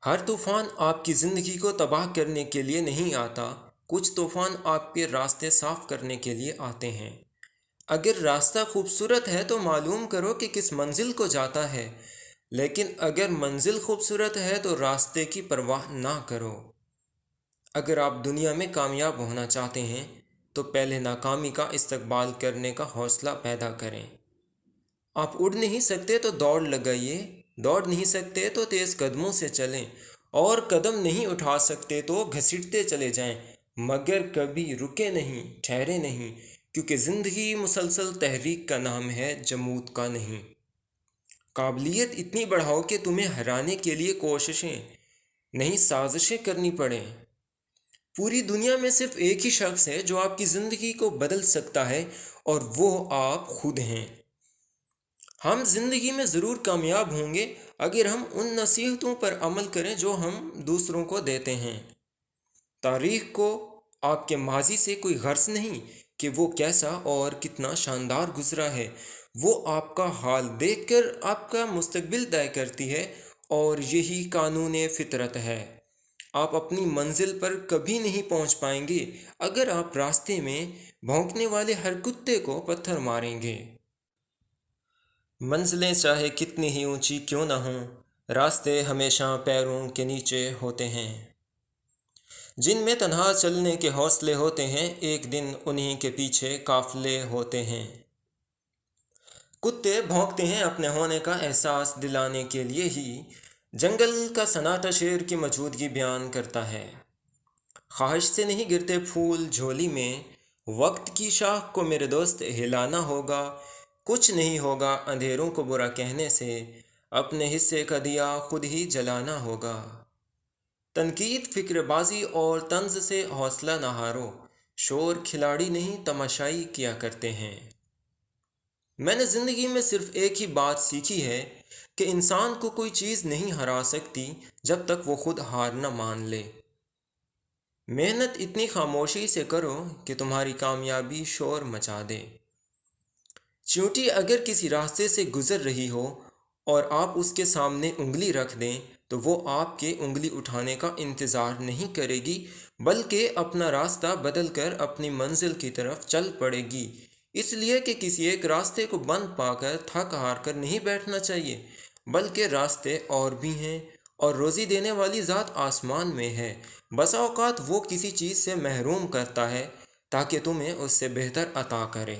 हर तूफान आपकी ज़िंदगी को तबाह करने के लिए नहीं आता। कुछ तूफान आपके रास्ते साफ करने के लिए आते हैं। अगर रास्ता खूबसूरत है तो मालूम करो कि किस मंजिल को जाता है, लेकिन अगर मंजिल खूबसूरत है तो रास्ते की परवाह ना करो। अगर आप दुनिया में कामयाब होना चाहते हैं तो पहले नाकामी का इस्तकबाल करने का हौसला पैदा करें। आप उड़ नहीं सकते तो दौड़ लगाइए, दौड़ नहीं सकते तो तेज़ कदमों से चलें, और कदम नहीं उठा सकते तो घसीटते चले जाएं, मगर कभी रुके नहीं, ठहरे नहीं, क्योंकि ज़िंदगी मुसलसल तहरीक का नाम है, जमूद का नहीं। काबिलियत इतनी बढ़ाओ कि तुम्हें हराने के लिए कोशिशें नहीं साजिशें करनी पड़ें। पूरी दुनिया में सिर्फ एक ही शख्स है जो आपकी ज़िंदगी को बदल सकता है, और वो आप खुद हैं। हम जिंदगी में ज़रूर कामयाब होंगे अगर हम उन नसीहतों पर अमल करें जो हम दूसरों को देते हैं। तारीख को आपके माजी से कोई गर्ज नहीं कि वो कैसा और कितना शानदार गुजरा है। वो आपका हाल देखकर आपका मुस्तकबिल तय करती है, और यही कानून फितरत है। आप अपनी मंजिल पर कभी नहीं पहुंच पाएंगे अगर आप रास्ते में भौंकने वाले हर कुत्ते को पत्थर मारेंगे। मंजिलें चाहे कितनी ही ऊंची क्यों न हों, रास्ते हमेशा पैरों के नीचे होते हैं। जिनमें तन्हा चलने के हौसले होते हैं, एक दिन उन्हीं के पीछे काफिले होते हैं। कुत्ते भौंकते हैं अपने होने का एहसास दिलाने के लिए ही। जंगल का सन्नाटा शेर की मौजूदगी बयान करता है। ख्वाहिश से नहीं गिरते फूल झोली में, वक्त की शाख को मेरे दोस्त हिलाना होगा। कुछ नहीं होगा अंधेरों को बुरा कहने से, अपने हिस्से का दिया खुद ही जलाना होगा। तनकीद, फिक्रबाजी और तंज से हौसला न हारो। शोर खिलाड़ी नहीं तमाशाई किया करते हैं। मैंने ज़िंदगी में सिर्फ एक ही बात सीखी है कि इंसान को कोई चीज़ नहीं हरा सकती जब तक वो खुद हार न मान ले। मेहनत इतनी खामोशी से करो कि तुम्हारी कामयाबी शोर मचा दे। चींटी अगर किसी रास्ते से गुजर रही हो और आप उसके सामने उंगली रख दें, तो वो आपके उंगली उठाने का इंतज़ार नहीं करेगी, बल्कि अपना रास्ता बदलकर अपनी मंजिल की तरफ चल पड़ेगी। इसलिए कि किसी एक रास्ते को बंद पाकर थक हार कर नहीं बैठना चाहिए, बल्कि रास्ते और भी हैं, और रोज़ी देने वाली ज़ात आसमान में है। बसा औकात वो किसी चीज़ से महरूम करता है ताकि तुम्हें उससे बेहतर अता करे।